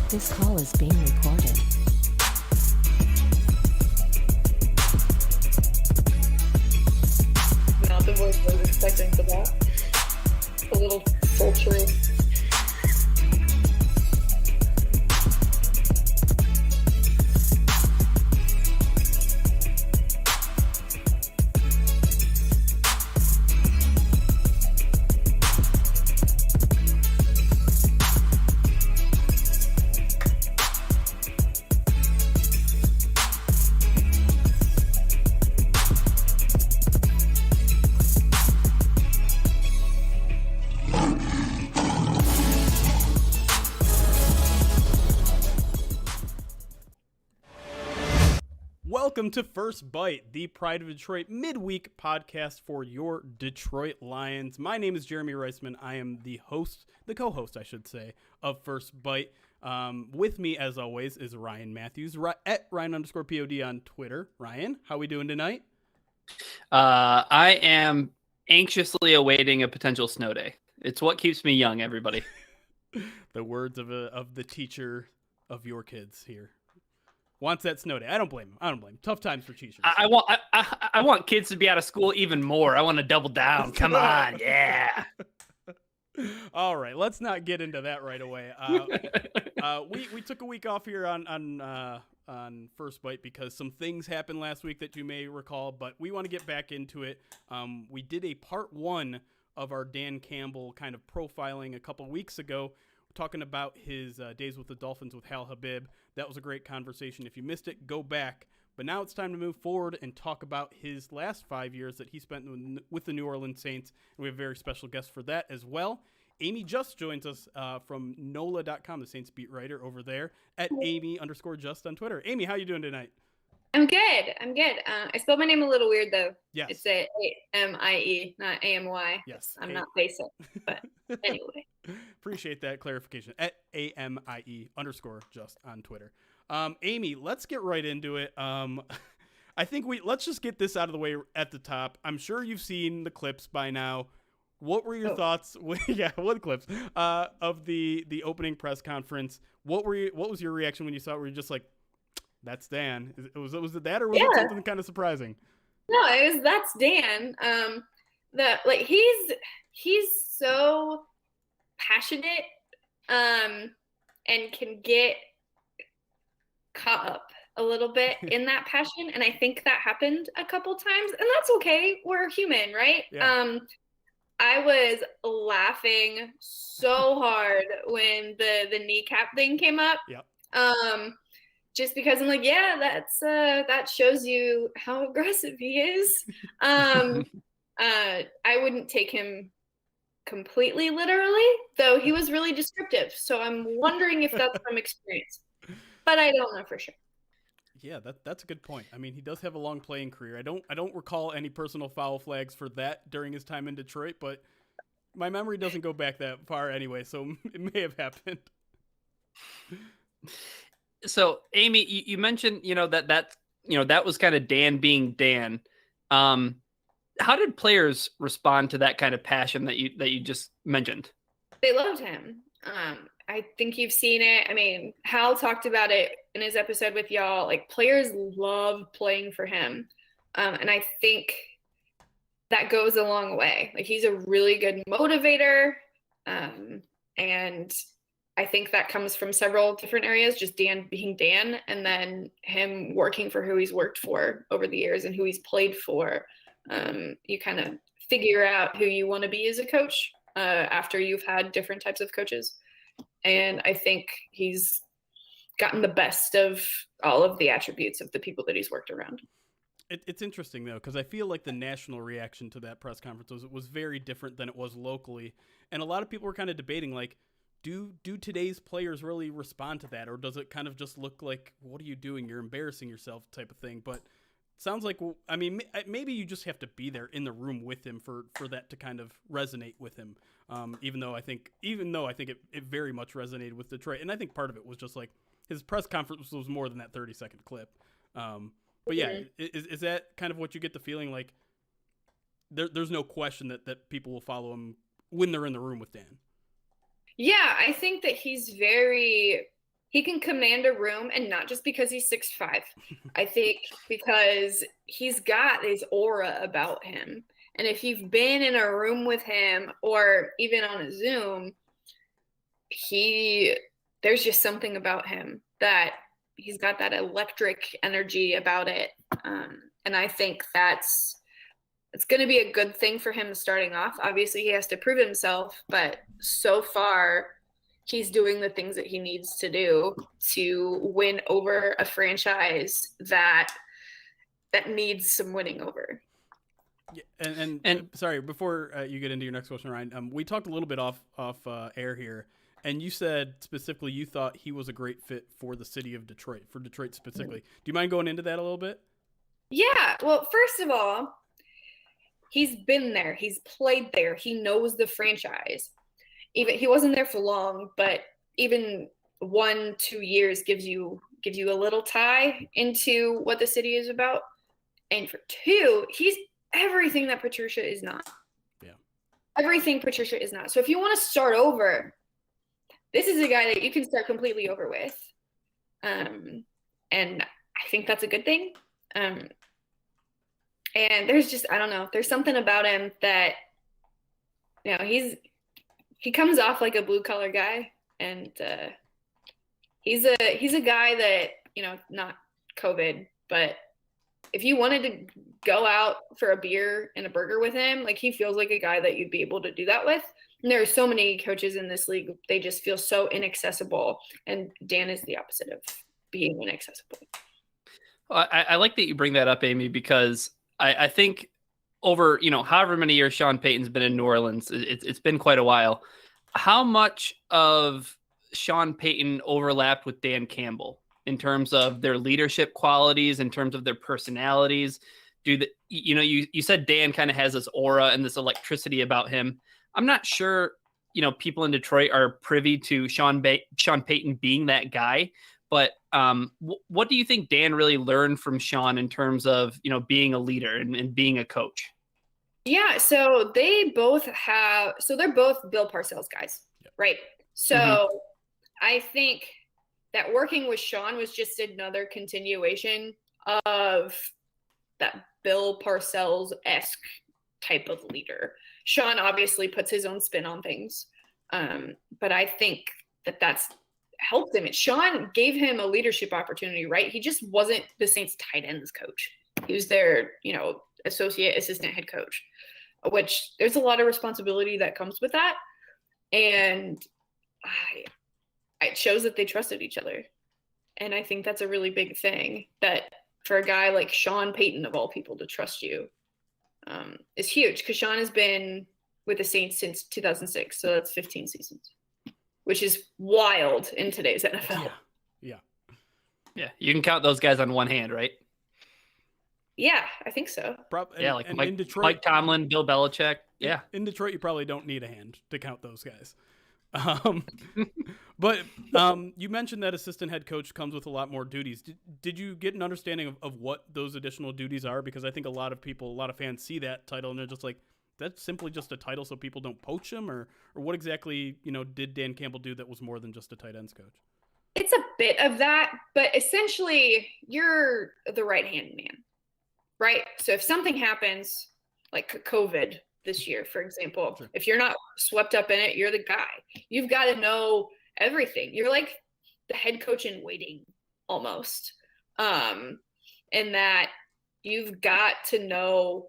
This call is being recorded. Not the voice I was expecting for that. A little sultry. Welcome to First Bite, the Pride of Detroit midweek podcast for your Detroit Lions. My name is Jeremy Reisman. I am the co-host, I should say, of First Bite. With me, as always, is Ryan Matthews, at Ryan_POD on Twitter. Ryan, how we doing tonight? I am anxiously awaiting a potential snow day. It's what keeps me young, everybody. The words of the teacher of your kids here. Wants that snow day. I don't blame him. Tough times for teachers. I want kids to be out of school even more. I want to double down. Come on, yeah. All right, let's not get into that right away. We took a week off here on First Bite because some things happened last week that you may recall, but we want to get back into it. We did a part one of our Dan Campbell kind of profiling a couple weeks ago, talking about his days with the Dolphins with Hal Habib. That was a great conversation. If you missed it, go back. But now it's time to move forward and talk about his last 5 years that he spent with the New Orleans Saints. And we have a very special guest for that as well. Amie Just joins us from NOLA.com, the Saints beat writer over there, at Amie_Just on Twitter. Amie, how you doing tonight? I'm good. I spelled my name a little weird, though. Yes. It's A-M-I-E, not A-M-Y. Yes. I'm not basic, but anyway. Appreciate that clarification. At AMIE_just on Twitter. Amie, let's get right into it. I think let's just get this out of the way at the top. I'm sure you've seen the clips by now. What were your thoughts? What clips of the opening press conference? What was your reaction when you saw it? Were you just like, "That's Dan"? Was it that, or was it something kind of surprising? No, that's Dan. He's so passionate, and can get caught up a little bit in that passion, and I think that happened a couple times, and that's okay. We're human, right? Yeah. I was laughing so hard when the kneecap thing came up. Yep. Just because I'm like, yeah, that shows you how aggressive he is. I wouldn't take him completely literally, though he was really descriptive. So I'm wondering if that's from experience, but I don't know for sure. Yeah, that's a good point. I mean, he does have a long playing career. I don't recall any personal foul flags for that during his time in Detroit, but my memory doesn't go back that far anyway, so it may have happened. So, Amie, you mentioned, that was kind of Dan being Dan. How did players respond to that kind of passion that you just mentioned? They loved him. I think you've seen it. I mean, Hal talked about it in his episode with y'all. Like, players love playing for him. And I think that goes a long way. Like, he's a really good motivator. And I think that comes from several different areas, just Dan being Dan, and then him working for who he's worked for over the years and who he's played for. You kind of figure out who you want to be as a coach after you've had different types of coaches. And I think he's gotten the best of all of the attributes of the people that he's worked around. It's interesting, though, because I feel like the national reaction to that press conference was very different than it was locally. And a lot of people were kind of debating, like, do today's players really respond to that? Or does it kind of just look like, what are you doing? You're embarrassing yourself type of thing. But it sounds like, I mean, maybe you just have to be there in the room with him for that to kind of resonate with him. Even though I think it very much resonated with Detroit. And I think part of it was just like his press conference was more than that 30-second clip. But yeah, is that kind of what you get the feeling like there's no question that people will follow him when they're in the room with Dan? Yeah, I think that he's very he can command a room, and not just because he's 6'5". I think because he's got this aura about him. And if you've been in a room with him or even on a Zoom, there's just something about him that he's got that electric energy about it. And I think it's going to be a good thing for him starting off. Obviously, he has to prove himself, but so far, he's doing the things that he needs to do to win over a franchise that needs some winning over. Yeah, and sorry, before you get into your next question, Ryan, we talked a little bit off air here, and you said specifically you thought he was a great fit for the city of Detroit, for Detroit specifically. Do you mind going into that a little bit? Yeah. Well, first of all, he's been there. He's played there. He knows the franchise. Even he wasn't there for long, but even 1-2 years gives you a little tie into what the city is about. And for 2, he's everything that Patricia is not. Yeah. Everything Patricia is not. So if you want to start over, this is a guy that you can start completely over with. And I think that's a good thing. And there's just, I don't know, there's something about him that, he comes off like a blue collar guy, and he's a guy that, not COVID, but if you wanted to go out for a beer and a burger with him, like, he feels like a guy that you'd be able to do that with. And there are so many coaches in this league, they just feel so inaccessible, and Dan is the opposite of being inaccessible. I like that you bring that up, Amie, because I think over, however many years Sean Payton's been in New Orleans, it's been quite a while. How much of Sean Payton overlapped with Dan Campbell in terms of their leadership qualities, in terms of their personalities? You said Dan kind of has this aura and this electricity about him. I'm not sure, people in Detroit are privy to Sean Payton being that guy. But what do you think Dan really learned from Sean in terms of, being a leader and being a coach? Yeah, so they're both Bill Parcells guys, right? So I think that working with Sean was just another continuation of that Bill Parcells-esque type of leader. Sean obviously puts his own spin on things, but I think that's helped him. Sean gave him a leadership opportunity, right? He just wasn't the Saints tight ends coach. He was their, associate assistant head coach, which there's a lot of responsibility that comes with that. And it shows that they trusted each other. And I think that's a really big thing, that for a guy like Sean Payton, of all people, to trust you is huge, because Sean has been with the Saints since 2006. So that's 15 seasons. Which is wild in today's NFL. Yeah. You can count those guys on one hand, right? Yeah, I think so. Like in Detroit, Mike Tomlin, Bill Belichick. Yeah. In Detroit, you probably don't need a hand to count those guys. But you mentioned that assistant head coach comes with a lot more duties. Did you get an understanding of what those additional duties are? Because I think a lot of fans see that title and they're just like, that's simply just a title so people don't poach him, or what exactly, did Dan Campbell do that was more than just a tight ends coach? It's a bit of that, but essentially you're the right-hand man, right? So if something happens, like COVID this year, for example, sure. If you're not swept up in it, you're the guy. You've got to know everything. You're like the head coach in waiting almost. And that you've got to know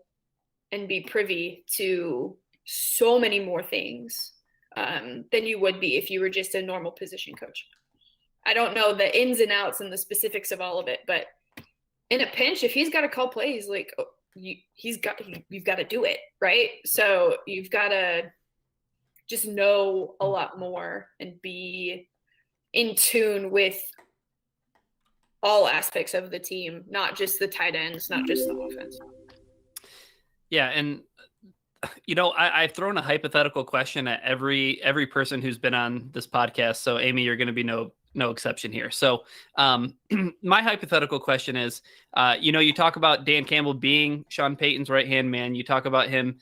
and be privy to so many more things than you would be if you were just a normal position coach. I don't know the ins and outs and the specifics of all of it, but in a pinch, if he's got to call plays, like you've got to do it, right? So you've got to just know a lot more and be in tune with all aspects of the team, not just the tight ends, not just the offense. Yeah, and I've thrown a hypothetical question at every person who's been on this podcast. So, Amie, you're going to be no exception here. So, my hypothetical question is, you talk about Dan Campbell being Sean Payton's right-hand man. You talk about him,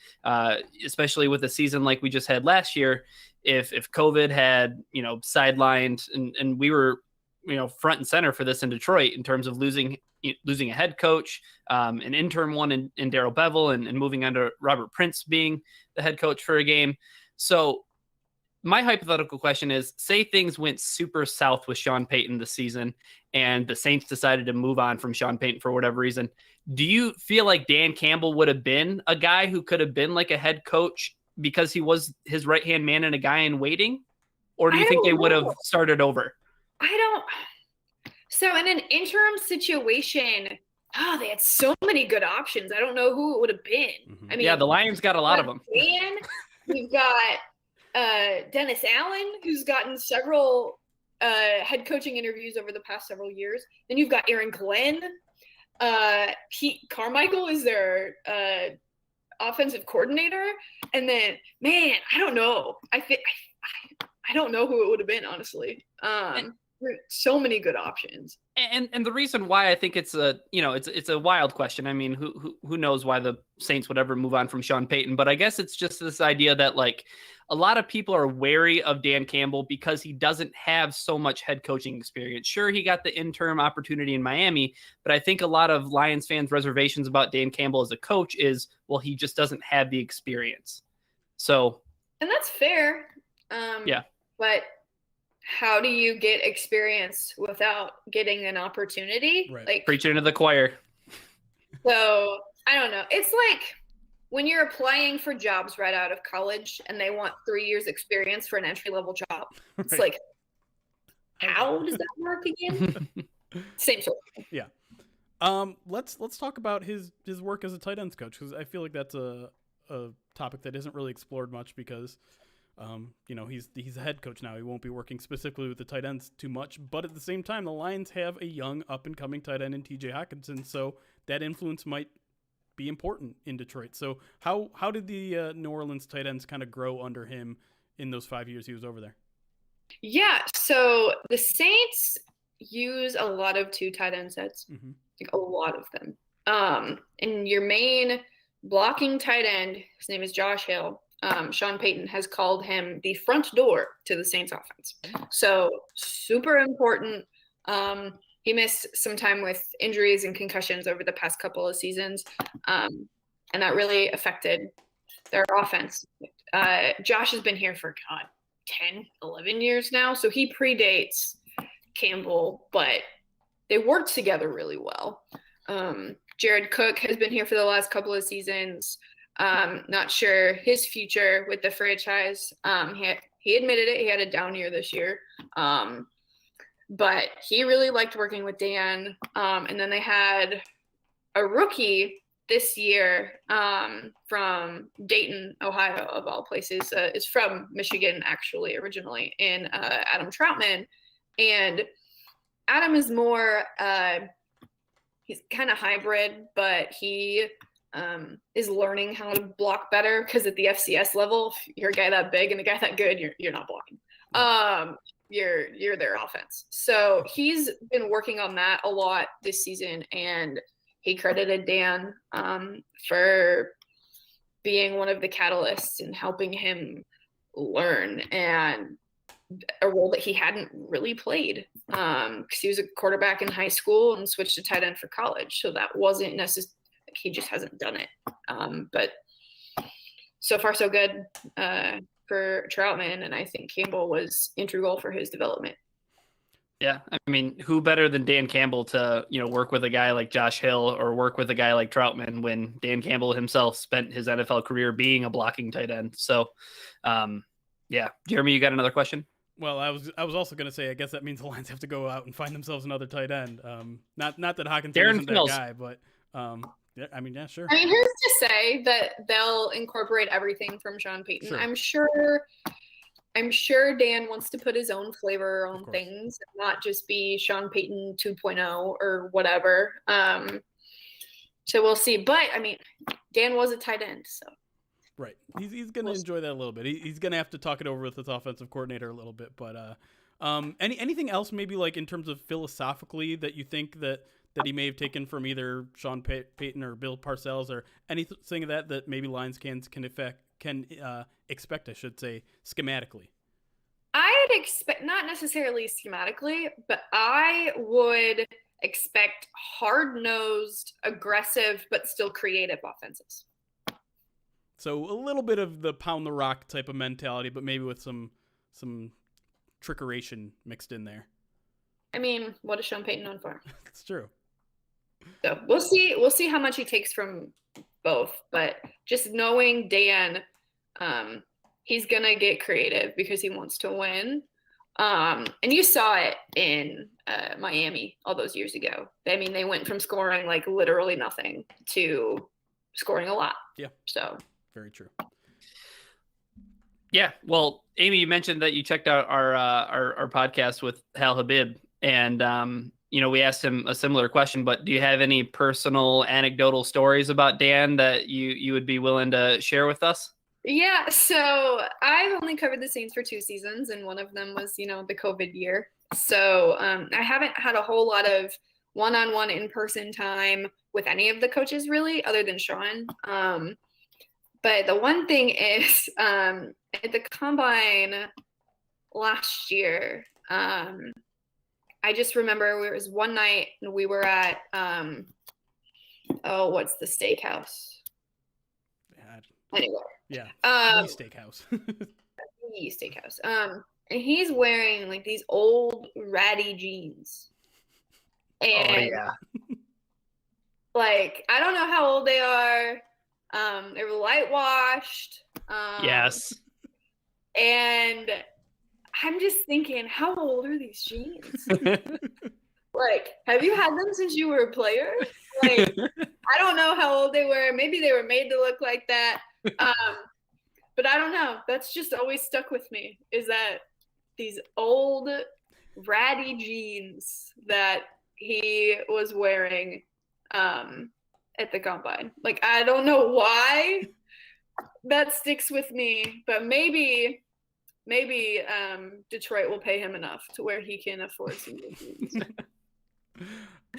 especially with a season like we just had last year. If COVID had, sidelined and we were, front and center for this in Detroit in terms of losing a head coach, an interim one in Darrell Bevel, and moving on to Robert Prince being the head coach for a game. So my hypothetical question is, say things went super south with Sean Payton this season and the Saints decided to move on from Sean Payton for whatever reason. Do you feel like Dan Campbell would have been a guy who could have been like a head coach because he was his right-hand man and a guy in waiting? Or do you think they would have started over? So in an interim situation, they had so many good options. I don't know who it would have been. Mm-hmm. I mean, yeah, the Lions got a lot of them. Dan, we've got Dennis Allen, who's gotten several head coaching interviews over the past several years. Then you've got Aaron Glenn. Pete Carmichael is their offensive coordinator. And then, man, I don't know. I don't know who it would have been, honestly. So many good options. And the reason why I think it's a wild question. I mean, who knows why the Saints would ever move on from Sean Payton, but I guess it's just this idea that like a lot of people are wary of Dan Campbell because he doesn't have so much head coaching experience. Sure, he got the interim opportunity in Miami, but I think a lot of Lions fans' reservations about Dan Campbell as a coach is, well, he just doesn't have the experience. So, and that's fair. Yeah. But how do you get experience without getting an opportunity? Right. Like preaching to the choir. So I don't know. It's like when you're applying for jobs right out of college and they want 3 years experience for an entry-level job. It's Right. like, how does that work again? Same sort of thing. Yeah. Let's talk about his work as a tight ends coach, because I feel like that's a topic that isn't really explored much because he's a head coach now. He won't be working specifically with the tight ends too much, but at the same time, the Lions have a young up-and-coming tight end in TJ Hockenson, so that influence might be important in Detroit. So how did the New Orleans tight ends kind of grow under him in those 5 years he was over there? Yeah, so the Saints use a lot of 2 tight end sets, like a lot of them. And your main blocking tight end, his name is Josh Hill. Sean Payton has called him the front door to the Saints offense. So super important. He missed some time with injuries and concussions over the past couple of seasons. And that really affected their offense. Josh has been here for 10, 11 years now. So he predates Campbell, but they worked together really well. Jared Cook has been here for the last couple of seasons. Not sure his future with the franchise. He admitted it. He had a down year this year. But he really liked working with Dan. And then they had a rookie this year from Dayton, Ohio, of all places. Is from Michigan, actually, originally, in Adam Troutman. And Adam is more he's kind of hybrid, but he is learning how to block better, because at the FCS level, if you're a guy that big and a guy that good, you're not blocking. You're their offense. So he's been working on that a lot this season, and he credited Dan for being one of the catalysts and helping him learn, and a role that he hadn't really played because he was a quarterback in high school and switched to tight end for college. So that wasn't necessarily, he just hasn't done it. But so far so good for Troutman, and I think Campbell was integral for his development. Yeah, I mean, who better than Dan Campbell to work with a guy like Josh Hill or work with a guy like Troutman when Dan Campbell himself spent his NFL career being a blocking tight end. So, yeah, Jeremy, you got another question? Well, I was also going to say, I guess that means the Lions have to go out and find themselves another tight end. Not that Hockenson isn't that guy, but yeah, I mean, yeah, sure. I mean, who's to say that they'll incorporate everything from Sean Payton? Sure. I'm sure Dan wants to put his own flavor on things, not just be Sean Payton 2.0 or whatever. So we'll see. But I mean, Dan was a tight end, so. Right. He's going to enjoy that a little bit. He's going to have to talk it over with his offensive coordinator a little bit. But anything else maybe like in terms of philosophically that you think that he may have taken from either Sean Payton or Bill Parcells, or anything of that maybe Lions can expect, I should say, schematically? I'd expect, not necessarily schematically, but I would expect hard-nosed, aggressive, but still creative offenses. So a little bit of the pound the rock type of mentality, but maybe with some trickeration mixed in there. I mean, what is Sean Payton known for? It's true. So we'll see how much he takes from both, but just knowing Dan, he's gonna get creative because he wants to win. And you saw it in Miami all those years ago. I mean, they went from scoring like literally nothing to scoring a lot. Yeah. So very true. Yeah. Well, Amie, you mentioned that you checked out our podcast with Hal Habib, and we asked him a similar question. But do you have any personal anecdotal stories about Dan that you would be willing to share with us? Yeah, so I've only covered the Saints for 2 seasons, and one of them was, the COVID year. So I haven't had a whole lot of one-on-one in-person time with any of the coaches, really, other than Sean. But the one thing is, at the Combine last year, I just remember it was one night, and we were at, what's the steakhouse? Anyway. Yeah. Steakhouse. Steakhouse. And he's wearing like these old ratty jeans. And like, I don't know how old they are. They were light washed. Yes. And I'm just thinking, how old are these jeans? Like, have you had them since you were a player? Like, I don't know how old they were. Maybe they were made to look like that. But I don't know. That's just always stuck with me, is that these old ratty jeans that he was wearing at the Combine. Like, I don't know why that sticks with me, but maybe Detroit will pay him enough to where he can afford some new jeans.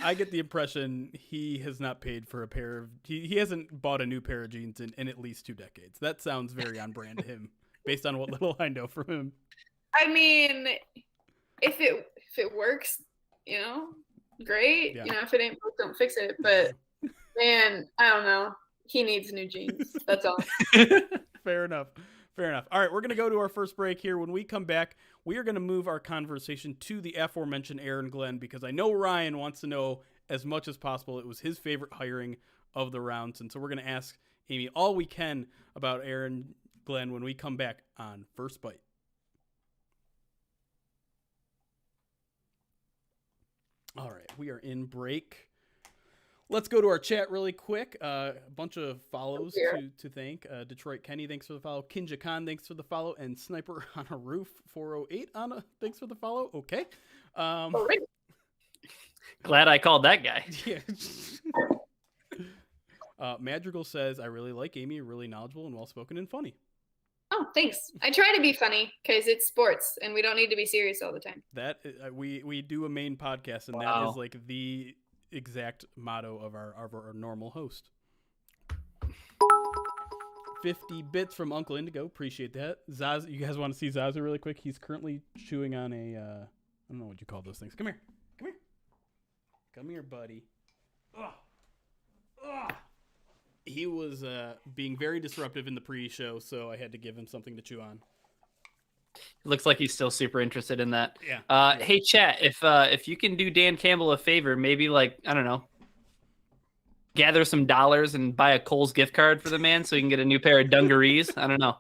I get the impression he has not paid for a pair of he hasn't bought a new pair of jeans in at least 2 decades. That sounds very on brand to him, based on what little I know from him. I mean, if it works, great. Yeah. If it ain't broke, don't fix it. But man, I don't know. He needs new jeans. That's all. Fair enough. All right, we're going to go to our first break here. When we come back, we are going to move our conversation to the aforementioned Aaron Glenn, because I know Ryan wants to know as much as possible. It was his favorite hiring of the rounds, and so we're going to ask Amie all we can about Aaron Glenn when we come back on First Bite. All right, we are in break. Let's go to our chat really quick. A bunch of follows to thank. Detroit Kenny, thanks for the follow. Kinja Khan, thanks for the follow. And Sniper on a Roof 408 thanks for the follow. Okay. Glad I called that guy. Yeah. Madrigal says, I really like Amie, really knowledgeable and well-spoken and funny. Oh, thanks. I try to be funny because it's sports and we don't need to be serious all the time. That we do a main podcast, and that is like the exact motto of our normal host. 50 bits from Uncle Indigo. Appreciate that. Zaz, you guys want to see Zaza really quick? He's currently chewing on a I don't know what you call those things. Come here, buddy. Ugh. He was being very disruptive in the pre-show, so I had to give him something to chew on. It looks like he's still super interested in that. Yeah. Hey, chat, if you can do Dan Campbell a favor, maybe like, I don't know, gather some dollars and buy a Kohl's gift card for the man so he can get a new pair of dungarees. I don't know.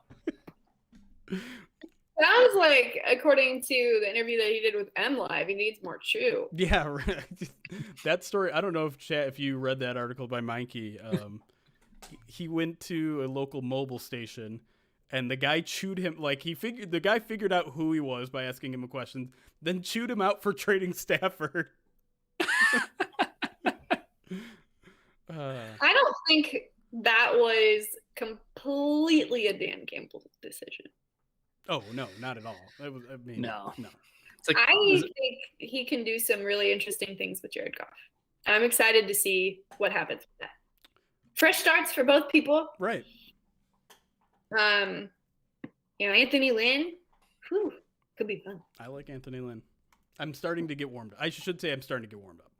Sounds like, according to the interview that he did with M Live, he needs more chew. Yeah, right. That story, I don't know if you read that article by Meinke. He went to a local mobile station, and the guy chewed him. Like, the guy figured out who he was by asking him a question, then chewed him out for trading Stafford. I don't think that was completely a Dan Campbell decision. Oh, no, not at all. No. It's like, I think he can do some really interesting things with Jared Goff. I'm excited to see what happens with that. Fresh starts for both people. Right. Anthony Lynn. Whew. Could be fun. I like Anthony Lynn. I'm starting to get warmed up. I should say I'm starting to get warmed up.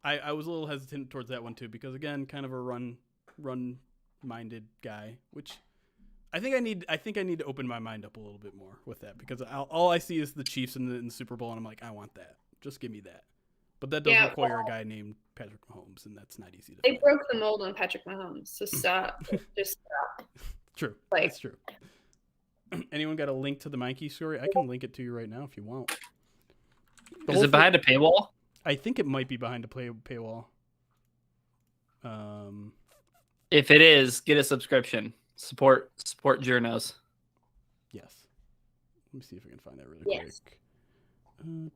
I was a little hesitant towards that one too because again, kind of a run-minded guy, which I think I need to open my mind up a little bit more with that because all I see is the Chiefs in the Super Bowl and I'm like, I want that. Just give me that. But that does require a guy named Patrick Mahomes, and that's not easy to They find. broke the mold on Patrick Mahomes, so stop. Just stop. True. Like, that's true. Anyone got a link to the Mikey story? I can link it to you right now if you want. Is it behind a paywall? I think it might be behind a paywall. If it is, get a subscription. Support journos. Yes. Let me see if I can find that really Yes. quick. I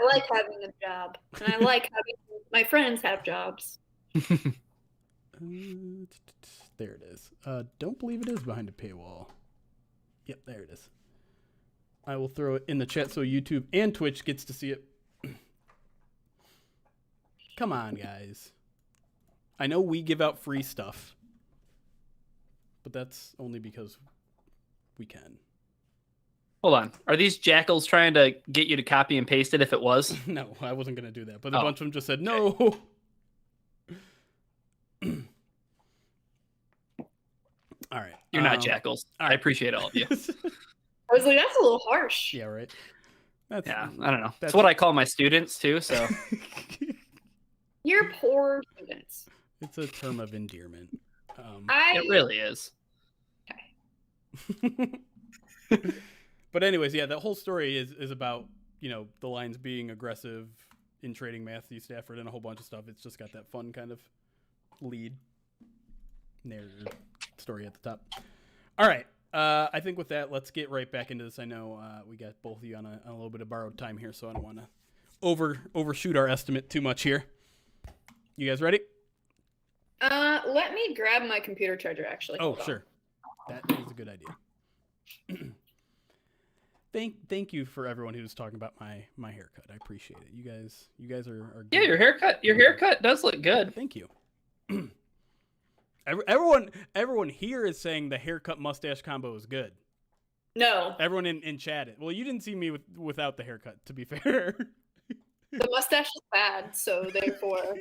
like having a job, and I like having my friends have jobs. There it is. Don't believe it is behind a paywall. Yep, there it is. I will throw it in the chat so YouTube and Twitch gets to see it. Come on, guys. I know we give out free stuff, but that's only because we can. Hold on. Are these jackals trying to get you to copy and paste it if it was? No, I wasn't going to do that, but a bunch of them just said no. All right. You're not jackals. I appreciate all of you. I was like, that's a little harsh. Yeah, right. I don't know. That's what I call my students too. So You're poor students. It's a term of endearment. It really is. Okay. But anyways, yeah, that whole story is about, the Lions being aggressive in trading Matthew Stafford and a whole bunch of stuff. It's just got that fun kind of lead narrative story at the top. All right. I think with that, let's get right back into this. I know we got both of you on a little bit of borrowed time here, so I don't want to overshoot our estimate too much here. You guys ready? Let me grab my computer charger, actually. Oh, sure. That is a good idea. Thank you for everyone who's talking about my haircut. I appreciate it. You guys are good. Yeah, your haircut does look good. Thank you. Everyone here is saying the haircut mustache combo is good. No. Everyone in chat. Well, you didn't see me without the haircut, to be fair. The mustache is bad, so therefore.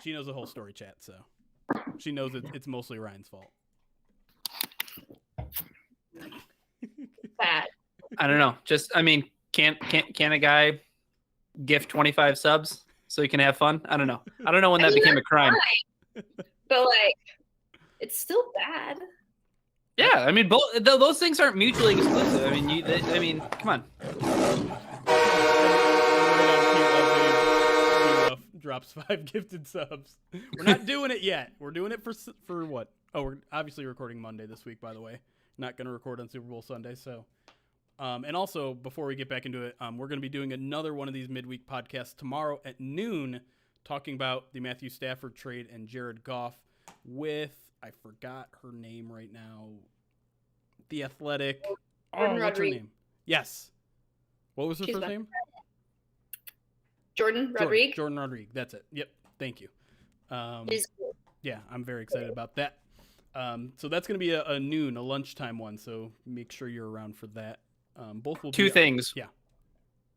She knows the whole story, chat, so she knows it's mostly Ryan's fault. Bad. I don't know. Can a guy gift 25 subs so he can have fun? I don't know. I don't know when that became a crime. Fine. But it's still bad. Yeah, both those things aren't mutually exclusive. Come on. Drops 5 gifted subs. We're not doing it yet. We're doing it for what? Oh, we're obviously recording Monday this week, by the way. Not going to record on Super Bowl Sunday. So, and also before we get back into it, we're going to be doing another one of these midweek podcasts tomorrow at noon, talking about the Matthew Stafford trade and Jared Goff with, I forgot her name right now, the Athletic. What's her name? Yes. What was her first name? Jordan Rodriguez. Jordan Rodriguez. That's it. Yep. Thank you. Is cool. Yeah, I'm very excited about that. So that's going to be a noon, a lunchtime one. So make sure you're around for that. Both will be Two things. Yeah.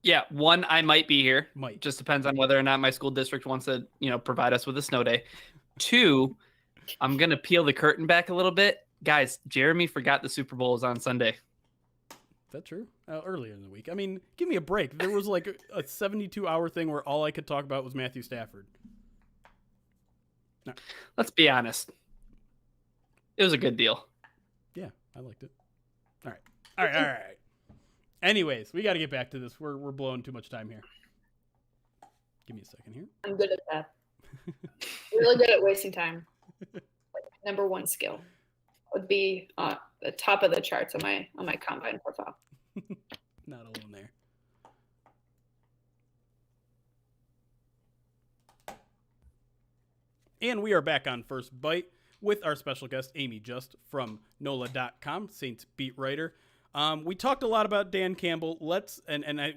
Yeah. One, I might be here. Might. Just depends on whether or not my school district wants to, provide us with a snow day. Two, I'm going to peel the curtain back a little bit. Guys, Jeremy forgot the Super Bowl is on Sunday. Is that true? Earlier in the week. Give me a break. There was like a 72-hour thing where all I could talk about was Matthew Stafford. No. Let's be honest. It was a good deal. Yeah, I liked it. All right. Anyways, we got to get back to this. We're blowing too much time here. Give me a second here. I'm good at that. Really good at wasting time. Number one skill would be the top of the charts on my combine profile. Not alone there. And we are back on First Bite with our special guest, Amie Just from NOLA.com, Saints beat writer. We talked a lot about Dan Campbell.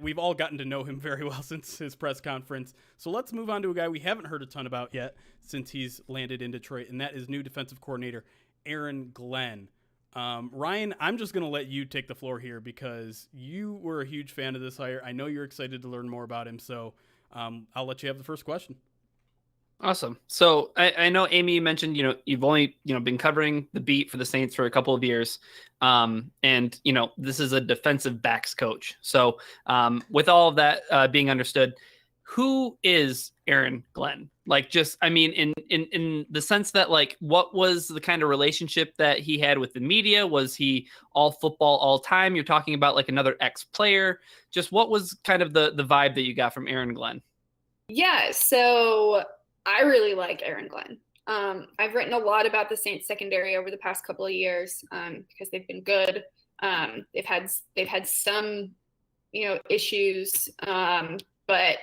We've all gotten to know him very well since his press conference. So let's move on to a guy we haven't heard a ton about yet since he's landed in Detroit, and that is new defensive coordinator Aaron Glenn. Ryan, I'm just going to let you take the floor here because you were a huge fan of this hire. I know you're excited to learn more about him, so I'll let you have the first question. Awesome. So I know, Amie, you mentioned, you've only, been covering the beat for the Saints for a couple of years. And, this is a defensive backs coach. So with all of that being understood, who is Aaron Glenn? Like, just, I mean, in the sense that, like, what was the kind of relationship that he had with the media? Was he all football all time? You're talking about like another ex-player. Just what was kind of the vibe that you got from Aaron Glenn? Yeah, so I really like Aaron Glenn. I've written a lot about the Saints secondary over the past couple of years because they've been good. They've had some, issues, but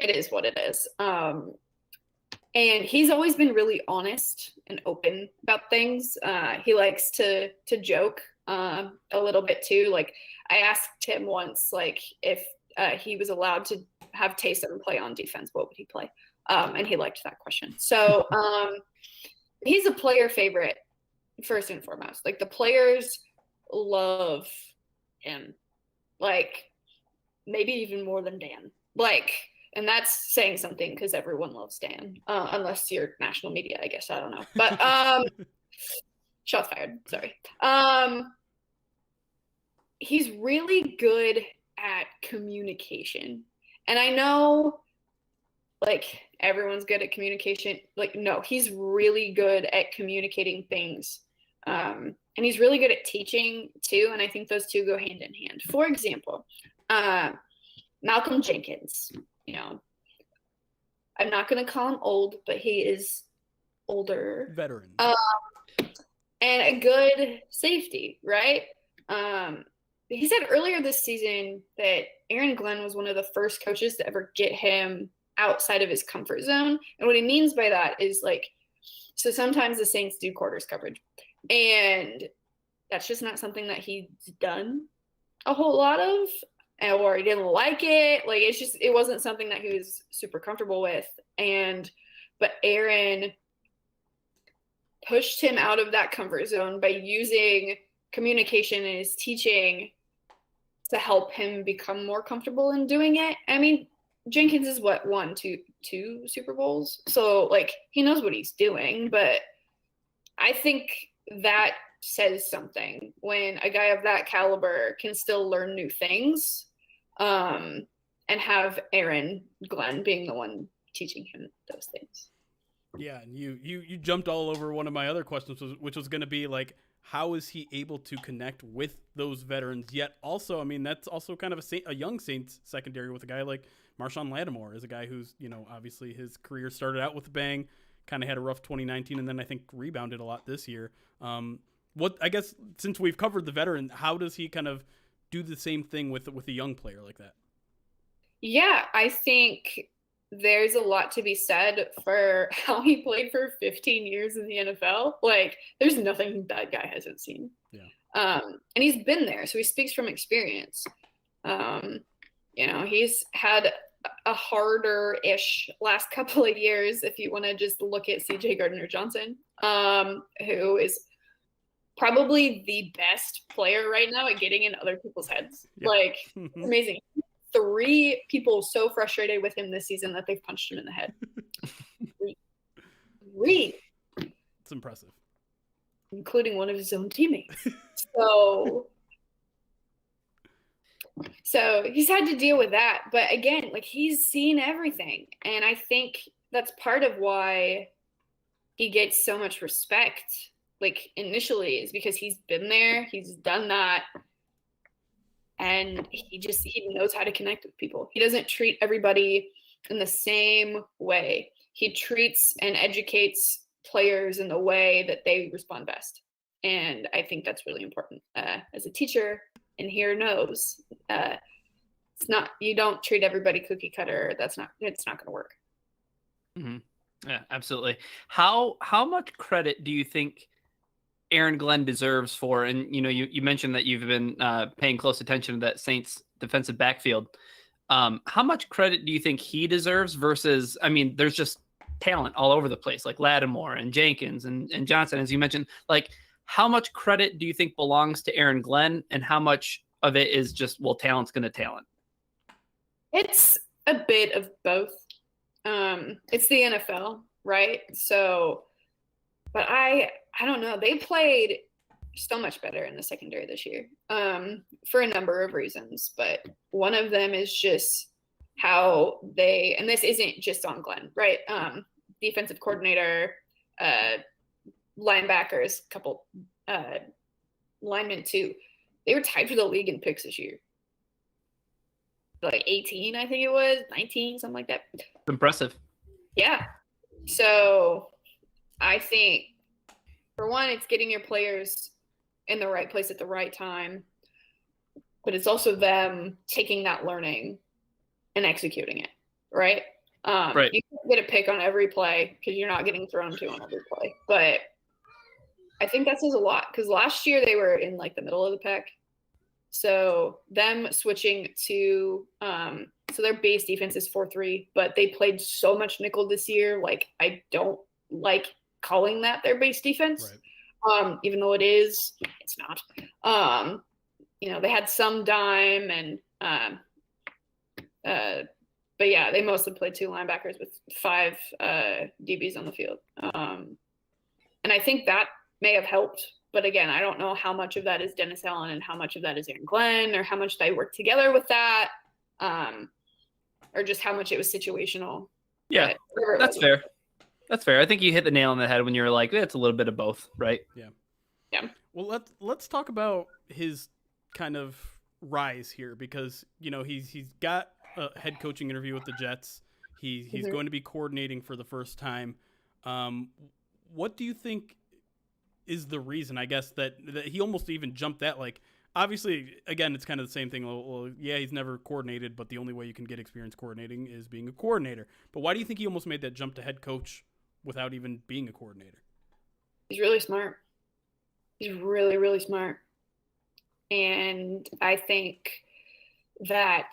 it is what it is. And he's always been really honest and open about things. He likes to joke a little bit too. Like, I asked him once, like, if he was allowed to have Taysom play on defense, what would he play? And he liked that question. So he's a player favorite first and foremost. Like, the players love him, like, maybe even more than Dan. Like, and that's saying something because everyone loves Dan, unless you're national media, I guess. I don't know. But shots fired. Sorry. He's really good at communication. And I know, like, everyone's good at communication. Like, no, he's really good at communicating things. And he's really good at teaching too. And I think those two go hand in hand. For example, Malcolm Jenkins, I'm not going to call him old, but he is older. Veteran. And a good safety, right? He said earlier this season that Aaron Glenn was one of the first coaches to ever get him outside of his comfort zone. And what he means by that is, like, so sometimes the Saints do quarters coverage, and that's just not something that he's done a whole lot of, or he didn't like it. Like, it wasn't something that he was super comfortable with. But Aaron pushed him out of that comfort zone by using communication in his teaching to help him become more comfortable in doing it. I mean, Jenkins is won two Super Bowls. So, like, he knows what he's doing, but I think that says something when a guy of that caliber can still learn new things, and have Aaron Glenn being the one teaching him those things. Yeah, and you jumped all over one of my other questions, which was going to be, like, how is he able to connect with those veterans? Yet also, I mean, that's also kind of a young Saints secondary with a guy like Marshawn Lattimore, is a guy who's, obviously his career started out with a bang, kind of had a rough 2019, and then I think rebounded a lot this year. I guess since we've covered the veteran, how does he kind of do the same thing with a young player like that? Yeah, I think there's a lot to be said for how he played for 15 years in the NFL. Like, there's nothing that guy hasn't seen. Yeah. And he's been there, so he speaks from experience. He's had a harder-ish last couple of years if you want to just look at CJ Gardner-Johnson, who is probably the best player right now at getting in other people's heads. Yeah. Like, amazing. 3 people so frustrated with him this season that they've punched him in the head. 3. It's impressive. Including one of his own teammates. So he's had to deal with that. But again, like, he's seen everything. And I think that's part of why he gets so much respect, like, initially, is because he's been there, he's done that. And he knows how to connect with people. He doesn't treat everybody in the same way. He treats and educates players in the way that they respond best. And I think that's really important. As a teacher, and here knows, you don't treat everybody cookie cutter. It's not going to work. Mm-hmm. Yeah, absolutely. How much credit do you think Aaron Glenn deserves for, and you mentioned that you've been paying close attention to that Saints defensive backfield. How much credit do you think he deserves versus, I mean, there's just talent all over the place, like Lattimore and Jenkins and Johnson, as you mentioned. Like, how much credit do you think belongs to Aaron Glenn, and how much of it is just, well, talent's going to talent? It's a bit of both. It's the NFL, right? So, but I don't know. They played so much better in the secondary this year, for a number of reasons. But one of them is just how they, and this isn't just on Glenn, right? Defensive coordinator, linebackers, couple linemen too. They were tied for the league in picks this year. Like 18, I think it was, 19, something like that. Impressive. Yeah. So I think, for one, it's getting your players in the right place at the right time, but it's also them taking that learning and executing it, right? Right. You can't get a pick on every play because you're not getting thrown to on every play. But I think that says a lot, because last year they were in like the middle of the pack. So them switching to so their base defense is 4-3, but they played so much nickel this year. Like, I don't like calling that their base defense. Right. Even though it is, it's not. They had some dime and but yeah, they mostly played 2 linebackers with 5 DBs on the field. And I think that may have helped. But again, I don't know how much of that is Dennis Allen and how much of that is Aaron Glenn, or how much they work together with that, or just how much it was situational. Yeah, that's fair. That's fair. I think you hit the nail on the head when you were like, it's a little bit of both, right? Yeah. Yeah. Well, let's talk about his kind of rise here, because he's got a head coaching interview with the Jets. He's going to be coordinating for the first time. What do you think is the reason, I guess, that he almost even jumped that? Like, obviously, again, it's kind of the same thing. Well, yeah, he's never coordinated, but the only way you can get experience coordinating is being a coordinator. But why do you think he almost made that jump to head coach without even being a coordinator? He's really smart. He's really, really smart. And I think that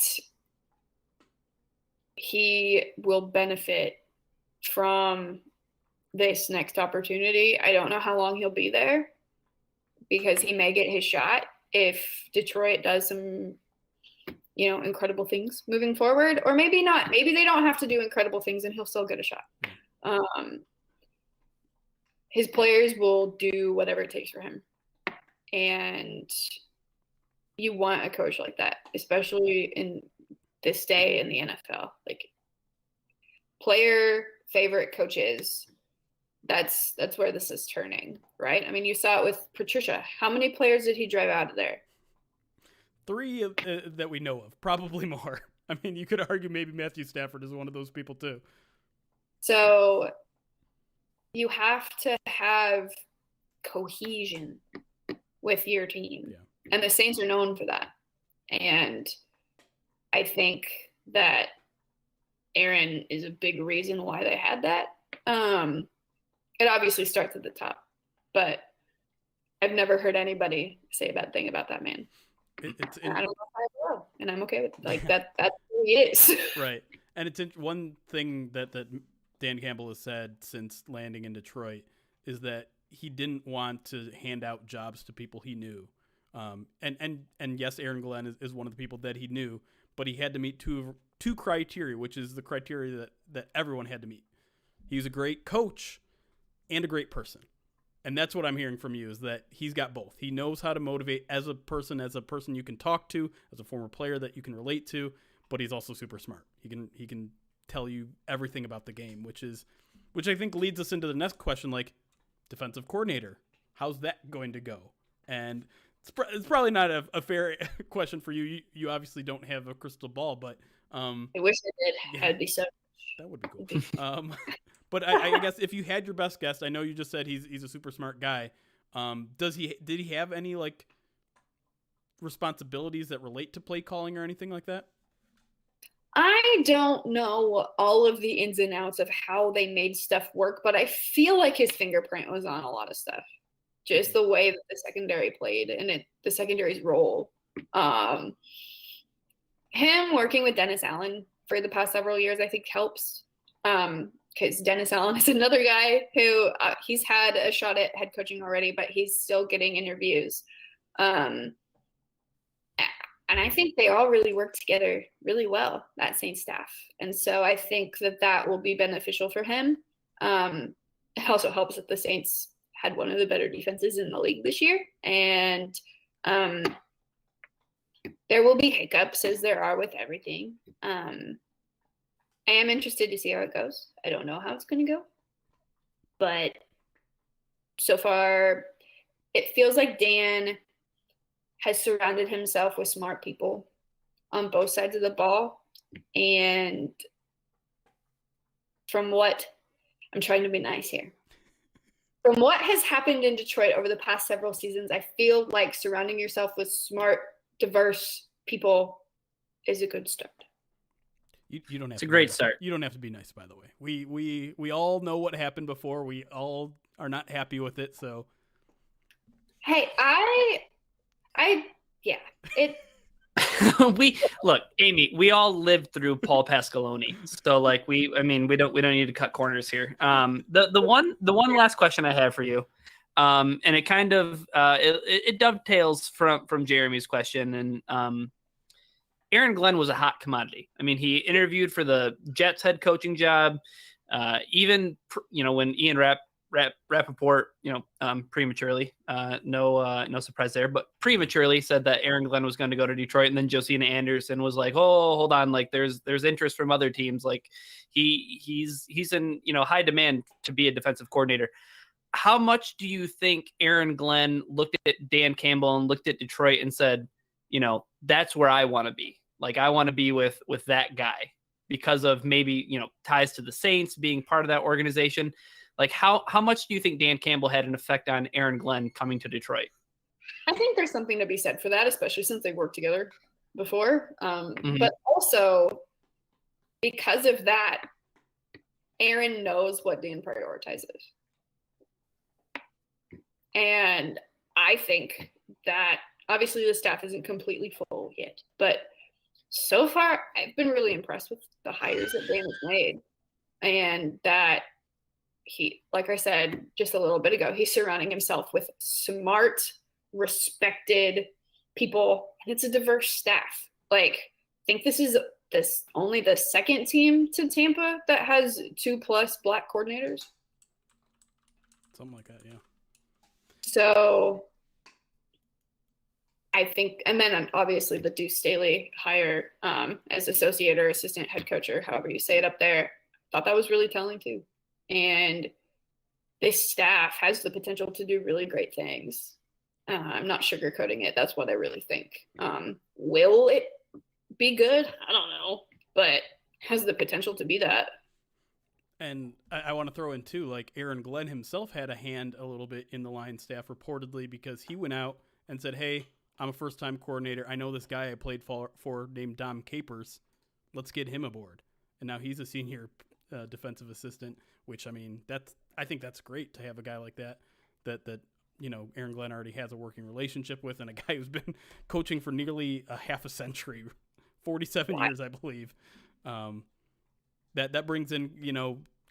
he will benefit from this next opportunity. I don't know how long he'll be there, because he may get his shot if Detroit does some, incredible things moving forward, or maybe not. Maybe they don't have to do incredible things and he'll still get a shot. His players will do whatever it takes for him. And you want a coach like that, especially in this day in the NFL. Like, player favorite coaches, that's where this is turning, right? I mean, you saw it with Patricia. How many players did he drive out of there? 3 that we know of, probably more. I mean, you could argue maybe Matthew Stafford is one of those people too. So you have to have cohesion with your team. Yeah. And the Saints are known for that. And I think that Aaron is a big reason why they had that. It obviously starts at the top, but I've never heard anybody say a bad thing about that man. I don't know if I will, and I'm okay with it. Like, that's who he is. Right. And it's one thing that Dan Campbell has said since landing in Detroit is that he didn't want to hand out jobs to people he knew. And yes, Aaron Glenn is one of the people that he knew, but he had to meet two criteria, which is the criteria that everyone had to meet. He's a great coach and a great person. And that's what I'm hearing from you, is that he's got both. He knows how to motivate as a person you can talk to, as a former player that you can relate to, but he's also super smart. He can tell you everything about the game, which I think leads us into the next question, like defensive coordinator. How's that going to go? And it's probably not a fair question for you. You obviously don't have a crystal ball, but I wish I did. Yeah, I'd be so. That would be cool. But I guess if you had your best guess, I know you just said he's a super smart guy. Did he have any like responsibilities that relate to play calling or anything like that? I don't know all of the ins and outs of how they made stuff work, but I feel like his fingerprint was on a lot of stuff. Just the way that the secondary played and the secondary's role. Him working with Dennis Allen for the past several years, I think helps. Because because Dennis Allen is another guy who he's had a shot at head coaching already, but he's still getting interviews. And I think they all really work together really well, that Saints staff. And so I think that will be beneficial for him. It also helps that the Saints had one of the better defenses in the league this year. And there will be hiccups, as there are with everything. I am interested to see how it goes. I don't know how it's going to go. But so far, it feels like Dan has surrounded himself with smart people on both sides of the ball. And from what – I'm trying to be nice here. From what has happened in Detroit over the past several seasons, I feel like surrounding yourself with smart, diverse people is a good start. You don't have. It's a great start. You don't have to be nice, by the way. We all know what happened before. We all are not happy with it. So, hey, we look, Amie. We all lived through Paul Pasqualoni, so like we don't need to cut corners here. The one last question I have for you, and it kind of it dovetails from Jeremy's question, and Aaron Glenn was a hot commodity. I mean, he interviewed for the Jets head coaching job. Even when Ian Rappaport, prematurely, no surprise there, but prematurely said that Aaron Glenn was going to go to Detroit, and then Josina Anderson was like, "Oh, hold on, like there's interest from other teams. Like he's in high demand to be a defensive coordinator." How much do you think Aaron Glenn looked at Dan Campbell and looked at Detroit and said, that's where I want to be. Like, I want to be with that guy because of maybe, ties to the Saints, being part of that organization. Like, how much do you think Dan Campbell had an effect on Aaron Glenn coming to Detroit? I think there's something to be said for that, especially since they've worked together before. But also, because of that, Aaron knows what Dan prioritizes. And I think that obviously the staff isn't completely full yet, but so far I've been really impressed with the hires that Dan has made, and that he, like I said just a little bit ago, he's surrounding himself with smart, respected people, and it's a diverse staff. Like, I think this is only the second team to Tampa that has 2+ Black coordinators. Something like that, yeah. So I think, and then obviously the Deuce Staley hire as associate or assistant head coach, or however you say it up there, thought that was really telling too. And this staff has the potential to do really great things. I'm not sugarcoating it. That's what I really think. Will it be good? I don't know, but has the potential to be that. And I want to throw in too, like Aaron Glenn himself had a hand a little bit in the Lions staff reportedly, because he went out and said, "Hey, I'm a first-time coordinator. I know this guy I played for named Dan Capers. Let's get him aboard." And now he's a senior defensive assistant, which, I mean, I think that's great to have a guy like that Aaron Glenn already has a working relationship with, and a guy who's been coaching for nearly a half a century, 47 years, I believe. That brings in,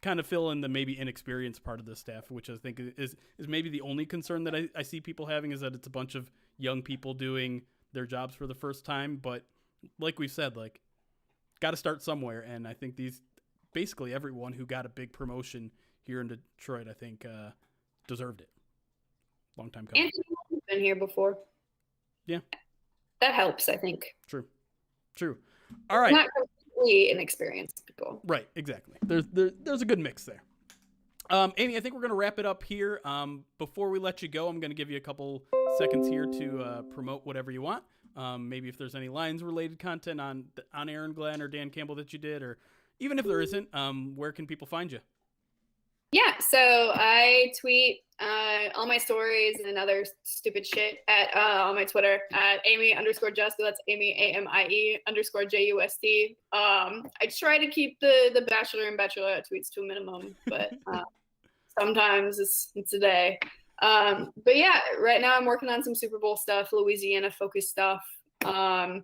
kind of fill in the maybe inexperienced part of the staff, which I think is maybe the only concern that I see people having, is that it's a bunch of young people doing their jobs for the first time. But like we've said, like, got to start somewhere. And I think basically everyone who got a big promotion here in Detroit, I think deserved it. Long time coming. Anthony's been here before. Yeah. That helps, I think. True. All right. Not completely inexperienced people. Right, exactly. There's a good mix there. Amie, I think we're going to wrap it up here. Before we let you go, I'm going to give you a couple seconds here to promote whatever you want. Maybe if there's any Lions-related content on Aaron Glenn or Dan Campbell that you did, or even if there isn't, where can people find you? Yeah, so I tweet all my stories and other stupid shit on my Twitter at Amie_Just. That's Amie AMIE_JUST. I try to keep the Bachelor and Bachelorette tweets to a minimum, but sometimes it's a day. But yeah, right now I'm working on some Super Bowl stuff, Louisiana focused stuff, Hall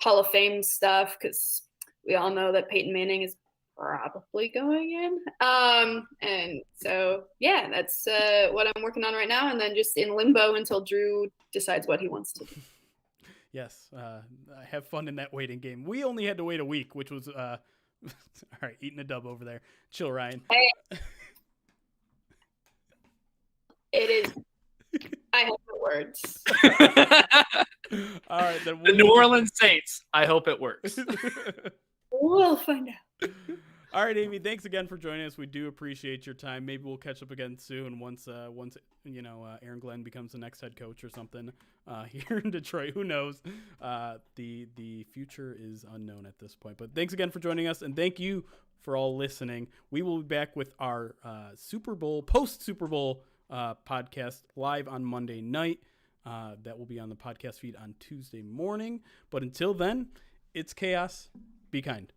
of Fame stuff, because we all know that Peyton Manning is probably going in. And so yeah, that's what I'm working on right now, and then just in limbo until Drew decides what he wants to do. Yes, have fun in that waiting game. We only had to wait a week, which was all right. Eating a dub over there. Chill, Ryan. Hey. It is. I have no words. All right, then The New Orleans Saints. I hope it works. We'll find out. All right, Amie, thanks again for joining us. We do appreciate your time. Maybe we'll catch up again soon once Aaron Glenn becomes the next head coach or something here in Detroit. Who knows? The future is unknown at this point. But thanks again for joining us, and thank you for all listening. We will be back with our Super Bowl, post-Super Bowl podcast live on Monday night. That will be on the podcast feed on Tuesday morning. But until then, it's chaos. Be kind.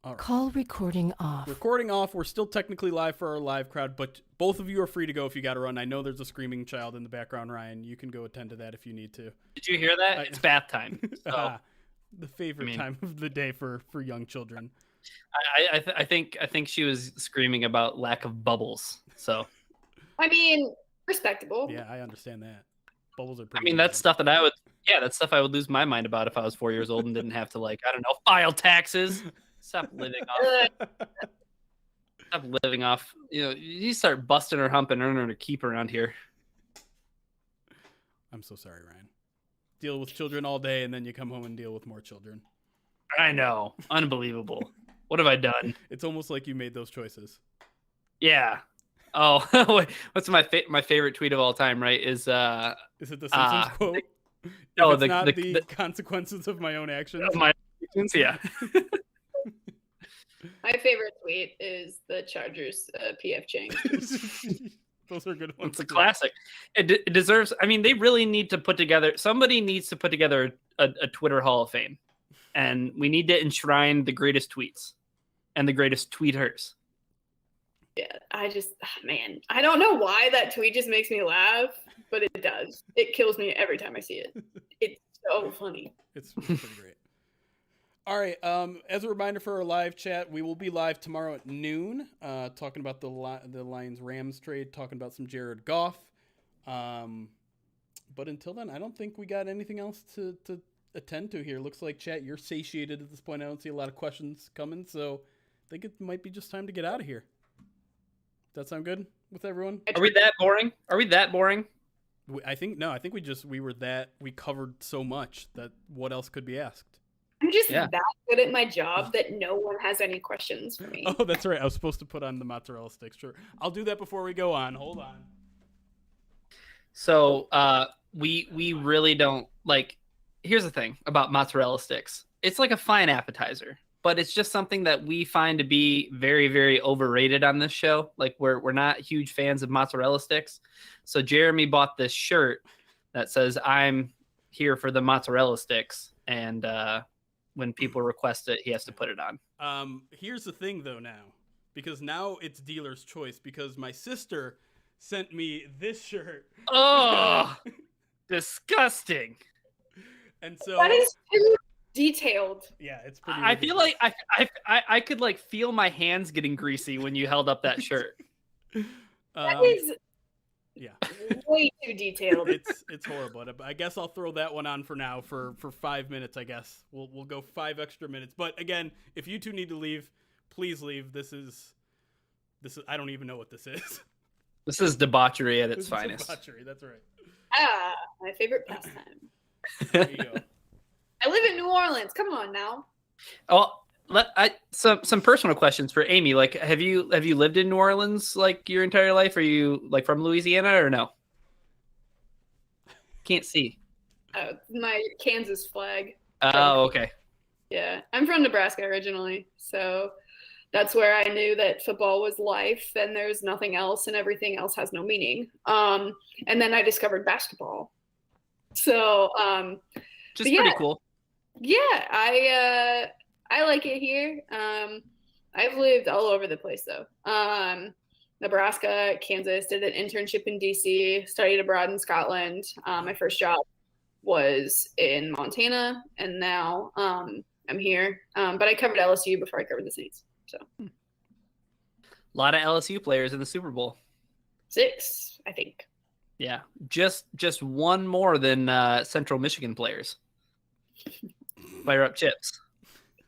All right. Call recording off. Recording off. We're still technically live for our live crowd, but both of you are free to go if you got to run. I know there's a screaming child in the background, Ryan. You can go attend to that if you need to. Did you hear that? It's bath time. So. The favorite time of the day for young children. I think she was screaming about lack of bubbles. So, I mean, respectable. Yeah, I understand that. Bubbles are pretty. I mean, that's stuff that that's stuff I would lose my mind about if I was 4 years old and didn't have to file taxes. Stop living off. You start busting her hump and earning her to keep around here. I'm so sorry, Ryan. Deal with children all day, and then you come home and deal with more children. I know. Unbelievable. What have I done? It's almost like you made those choices. Yeah. Oh, what's my favorite tweet of all time, right? Is it the Simpsons quote? No, the consequences of my own actions. Of my actions, yeah. My favorite tweet is the Chargers PF change. Those are good ones. It's a classic. It deserves. I mean, they really need to put together. Somebody needs to put together a Twitter Hall of Fame, and we need to enshrine the greatest tweets and the greatest tweeters. Yeah, I don't know why that tweet just makes me laugh, but it does. It kills me every time I see it. It's so funny. It's pretty great. All right. As a reminder for our live chat, we will be live tomorrow at noon, talking about the Lions-Rams trade, talking about some Jared Goff. But until then, I don't think we got anything else to attend to here. Looks like, chat, you're satiated at this point. I don't see a lot of questions coming, so I think it might be just time to get out of here. Does that sound good with everyone? Are we that boring? I think we covered so much that what else could be asked? I'm just that good at my job that no one has any questions for me. Oh, that's right. I was supposed to put on the mozzarella sticks. Sure. I'll do that before we go on. Hold on. So we really don't here's the thing about mozzarella sticks. It's like a fine appetizer, but it's just something that we find to be very, very overrated on this show. Like we're not huge fans of mozzarella sticks. So Jeremy bought this shirt that says I'm here for the mozzarella sticks, and when people request it, he has to put it on. Here's the thing, though, because now it's dealer's choice, because my sister sent me this shirt. Oh, disgusting. And so that is too detailed. Yeah, it's pretty. I feel like I could feel my hands getting greasy when you held up that shirt. That is way too detailed. It's horrible. I guess I'll throw that one on for now for 5 minutes. I guess we'll go 5 extra minutes. But again, if you two need to leave, please leave. This is I don't even know what this is. This is debauchery at its finest. Debauchery, that's right. My favorite pastime. There you go. I live in New Orleans. Come on now. Oh, some personal questions for Amie. Have you lived in New Orleans your entire life? Are you from Louisiana or no? Can't see. My Kansas flag. Oh, okay. Yeah, I'm from Nebraska originally, so that's where I knew that football was life, and there's nothing else, and everything else has no meaning. And then I discovered basketball. So, just pretty cool. Yeah, I like it here. I've lived all over the place though. Nebraska, Kansas, did an internship in DC, studied abroad in Scotland. My first job was in Montana, and now I'm here. But I covered LSU before I covered the Saints. So A lot of LSU players in the Super Bowl. 6, I think. Yeah, just one more than Central Michigan players. Fire up chips.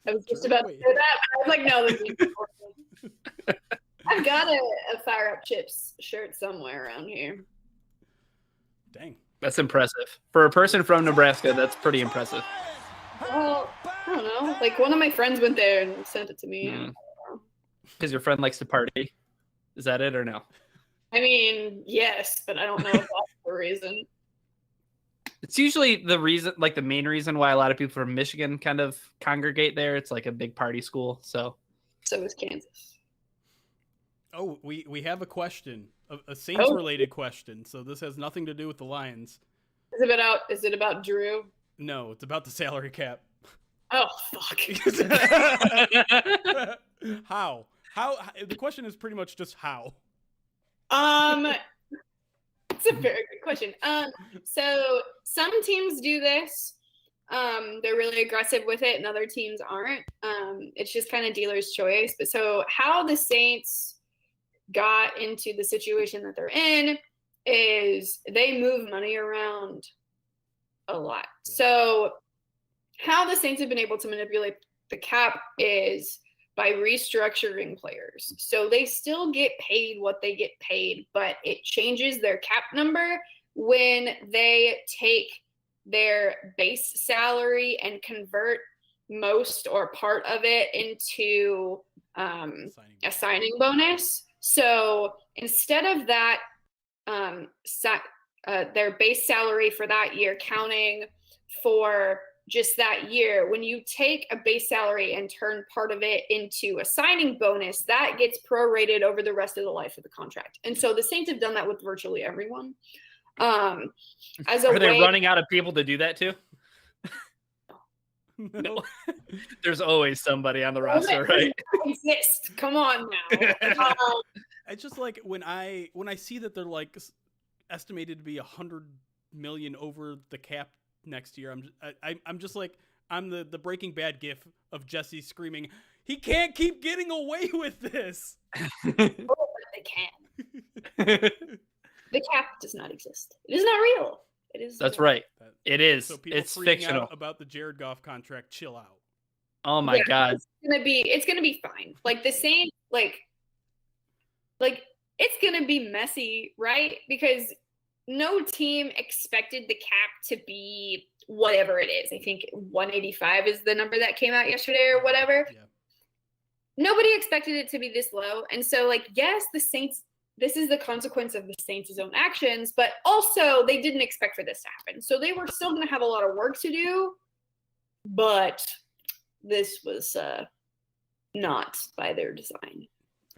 I was just about to say that. I was like, no, this is important. I've got a Fire Up Chips shirt somewhere around here. Dang. That's impressive. For a person from Nebraska, that's pretty impressive. Well, I don't know. Like, one of my friends went there and sent it to me. Because your friend likes to party. Is that it or no? I mean, yes, but I don't know if that's the reason. It's usually the reason, like the main reason why a lot of people from Michigan kind of congregate there. It's like a big party school. So is Kansas. Oh, we have a question, a Saints-related question. So this has nothing to do with the Lions. Is it about Drew? No, it's about the salary cap. Oh, fuck. How? The question is pretty much just how. It's a very good question. So some teams do this. They're really aggressive with it, and other teams aren't. It's just kind of dealer's choice. But so how the Saints got into the situation that they're in is they move money around a lot. Yeah. So how the Saints have been able to manipulate the cap is by restructuring players. So they still get paid what they get paid, but it changes their cap number when they take their base salary and convert most or part of it into a signing bonus. So instead of that, their base salary for that year counting for just that year, when you take a base salary and turn part of it into a signing bonus, that gets prorated over the rest of the life of the contract. And so the Saints have done that with virtually everyone. Are they running out of people to do that too? No. There's always somebody on the roster, right? Exist. Come on now. It's just like when I see that they're like estimated to be $100 million over the cap next year, I'm just like, I'm the Breaking Bad gif of Jesse screaming, he can't keep getting away with this. Oh, but they can. The cap does not exist. It is not real. It is. That's right. It is. So people it's freaking fictional. out about the Jared Goff contract. Chill out. Oh my God. It's gonna be fine. Like the same. Like it's gonna be messy, right? Because no team expected the cap to be whatever it is. I think 185 is the number that came out yesterday or whatever. Yeah. Nobody expected it to be this low. And so, like, yes, the Saints, this is the consequence of the Saints' own actions, but also they didn't expect for this to happen. So they were still going to have a lot of work to do, but this was not by their design.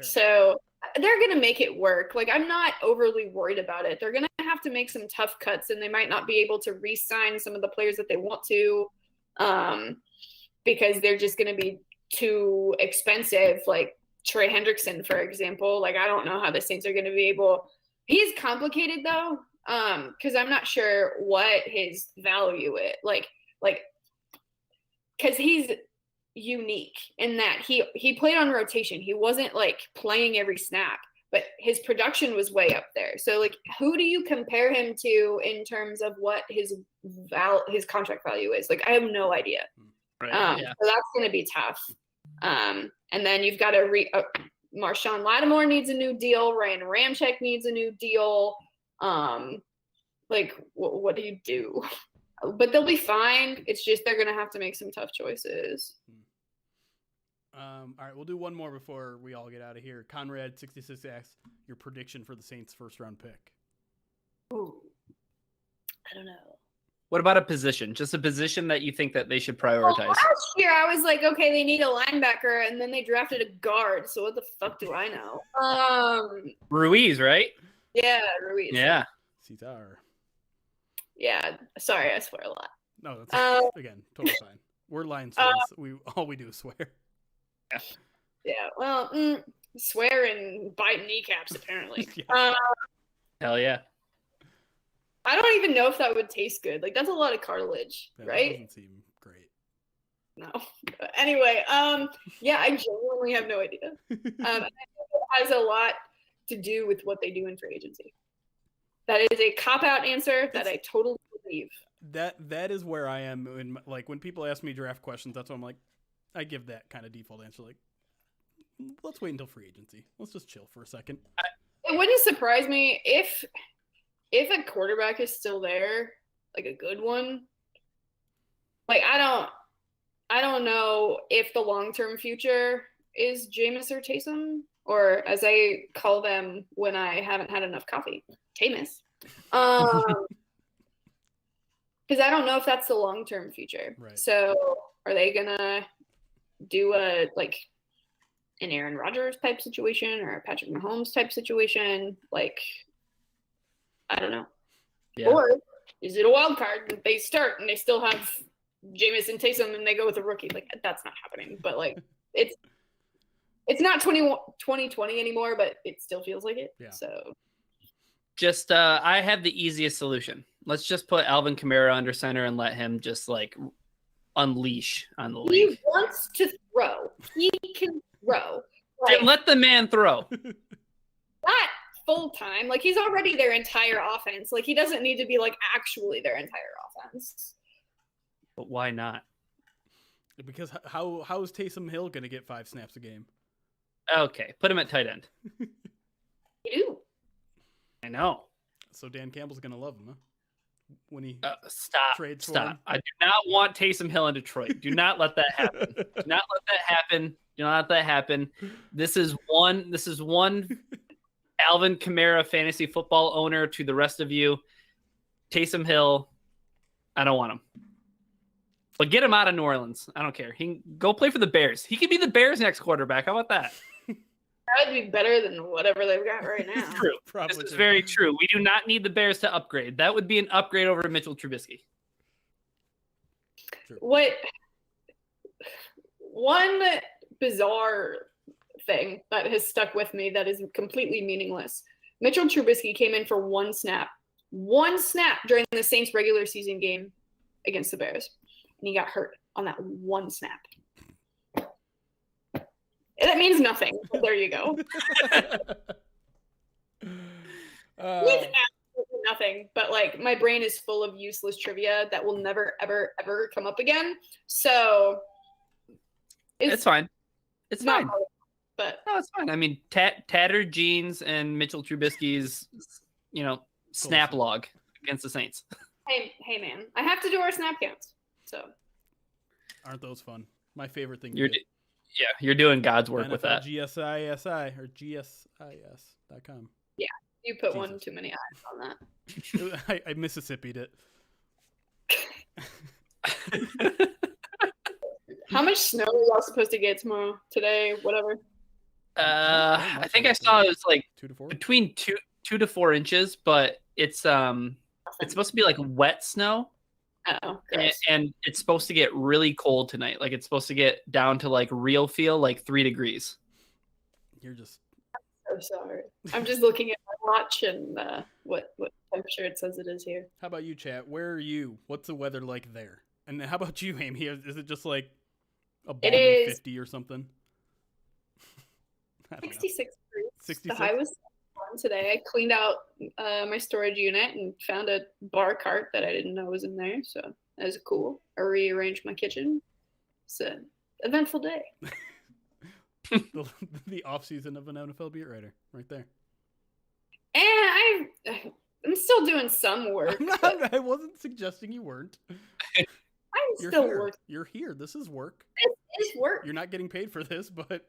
So they're going to make it work. Like, I'm not overly worried about it. They're going to have to make some tough cuts, and they might not be able to re-sign some of the players that they want to because they're just going to be too expensive. Like Trey Hendrickson, for example. Like, I don't know how the Saints are going to be able – he's complicated, though, because I'm not sure what his value is. Like because he's – unique in that he played on rotation. He wasn't like playing every snap, but his production was way up there. So like, who do you compare him to in terms of what his contract value is? Like, I have no idea. Right. So that's going to be tough. And then you've got to Marshawn Lattimore needs a new deal. Ryan Ramczyk needs a new deal. Like, what do you do? But they'll be fine. It's just they're going to have to make some tough choices. All right, we'll do one more before we all get out of here. Conrad 66 asks your prediction for the Saints' first-round pick. Ooh, I don't know. What about a position? Just a position that you think that they should prioritize? Well, last year I was like, okay, they need a linebacker, and then they drafted a guard. So what the fuck do I know? Ruiz, right? Yeah, Ruiz. Yeah. Citar. Yeah. Sorry, I swear a lot. No, that's again totally fine. We're Lions fans. All we do is swear. Yeah. Well, swear and bite kneecaps apparently. Hell yeah. I don't even know if that would taste good. Like that's a lot of cartilage, That right? doesn't seem great. No. But anyway, yeah, I genuinely have no idea. And I think it has a lot to do with what they do in free agency. That is a cop-out answer that I totally believe. That is where I am when people ask me draft questions. That's what I'm like. I give that kind of default answer. Like, let's wait until free agency. Let's just chill for a second. It wouldn't surprise me if a quarterback is still there, like a good one. Like I don't know if the long-term future is Jameis or Taysom, or as I call them when I haven't had enough coffee, Tamus. Because I don't know if that's the long-term future. Right. So are they gonna do an Aaron Rodgers type situation or a Patrick Mahomes type situation? Like, I don't know. Yeah. Or is it a wild card that they start and they still have Jameis and Taysom and they go with a rookie? Like, that's not happening. But like, it's not 2020 anymore, but it still feels like it. Yeah. So Just I have the easiest solution. Let's just put Alvin Kamara under center and let him just like unleash on the league. he wants to throw. He can throw. And let the man throw. Not full time. Like he's already their entire offense. Like he doesn't need to be like actually their entire offense. But why not? Because how is Taysom Hill going to get 5 snaps a game? Okay, put him at tight end. You do. I know. So Dan Campbell's going to love him, huh? When he trades for him? Stop. I do not want Taysom Hill in Detroit. Do not let that happen. Do not let that happen. Do not let that happen. This is one Alvin Kamara fantasy football owner to the rest of you. Taysom Hill, I don't want him. But get him out of New Orleans. I don't care. He can go play for the Bears. He could be the Bears' next quarterback. How about that? That would be better than whatever they've got right now. True. Probably This is true. very true. We do not need the Bears to upgrade. That would be an upgrade over Mitchell Trubisky. What one bizarre thing that has stuck with me that is completely meaningless. Mitchell Trubisky came in for one snap during the Saints regular season game against the Bears, and he got hurt on that one snap. That means nothing. But there you go. It means absolutely nothing. But like my brain is full of useless trivia that will never, ever, ever come up again. So It's fine. It's not fine. relevant, but No, it's fine. I mean, tattered jeans and Mitchell Trubisky's, snap log against the Saints. hey, man, I have to do our snap counts. So Aren't those fun? My favorite thing. You're doing God's work with that. GSISI or GSIS.com. you put Jesus. one too many eyes on that. I Mississippi'd it. How much snow are y'all supposed to get today, whatever? I think I saw it was like 2 to 4. between 2 to 4 inches, but it's supposed to be like wet snow. Oh, And it's supposed to get really cold tonight. Like it's supposed to get down to like real feel like 3 degrees. You're just so sorry. I'm just looking at my watch and what temperature it says it is here. How about you, chat? Where are you? What's the weather like there? And how about you, Amie? Is it just like a balmy is 50 or something? I don't know. 66 degrees. 66? The high was 1 today. I cleaned out my storage unit and found a bar cart that I didn't know was in there. So that was cool. I rearranged my kitchen. It's an eventful day. the off season of an NFL beat writer, right there. And I'm still doing some work. I wasn't suggesting you weren't. I'm You're still here. working. You're here. This is work. It's work. You're not getting paid for this, but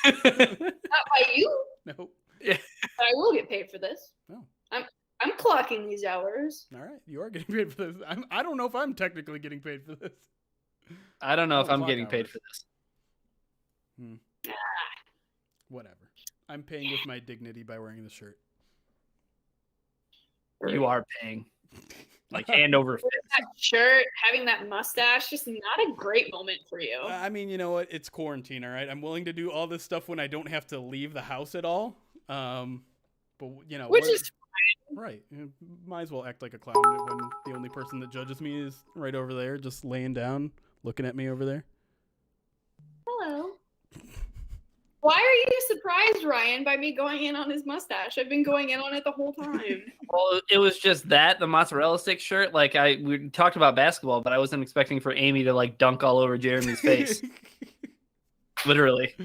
Not by you. no. But I will get paid for this. Oh. I'm clocking these hours. All right, you are getting paid for this. I don't know if I'm technically getting paid for this. I don't know if I'm Clock getting paid hours. for this. Whatever. I'm paying with my dignity by wearing this shirt. You are paying. Like hand over fist. That shirt, having that mustache, just not a great moment for you. I mean, you know what? It's quarantine, all right? I'm willing to do all this stuff when I don't have to leave the house at all. But, Which is Right. You might as well act like a clown when the only person that judges me is right over there, just laying down, looking at me over there. Hello. Why are you surprised, Ryan, by me going in on his mustache? I've been going in on it the whole time. Well, it was just that, the mozzarella stick shirt. Like we talked about basketball, but I wasn't expecting for Amie to like dunk all over Jeremy's face. Literally.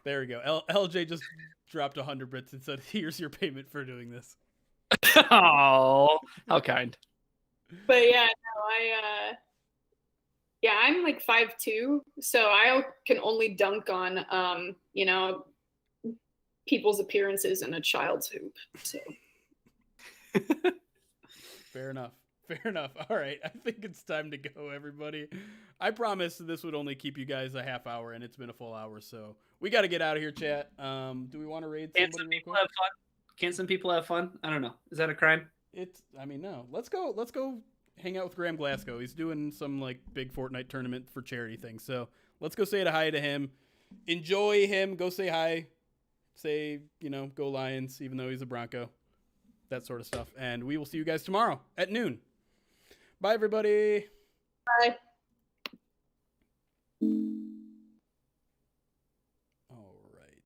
There we go. LJ just dropped 100 bits and said, "Here's your payment for doing this." Oh, how kind. But yeah, no, I'm like 5'2", so I can only dunk on people's appearances in a child's hoop. So Fair enough. All right, I think it's time to go, everybody. I promised this would only keep you guys a half hour, and it's been a full hour, so we got to get out of here, chat. Do we want to raid Can't somebody some real people quick? have fun? Can't some people have fun? I don't know. Is that a crime? No. Let's go hang out with Graham Glasgow. He's doing some like big Fortnite tournament for charity thing. So let's go say hi to him. Enjoy him. Go say hi. Say, go Lions, even though he's a Bronco. That sort of stuff. And we will see you guys tomorrow at noon. Bye, everybody. bye.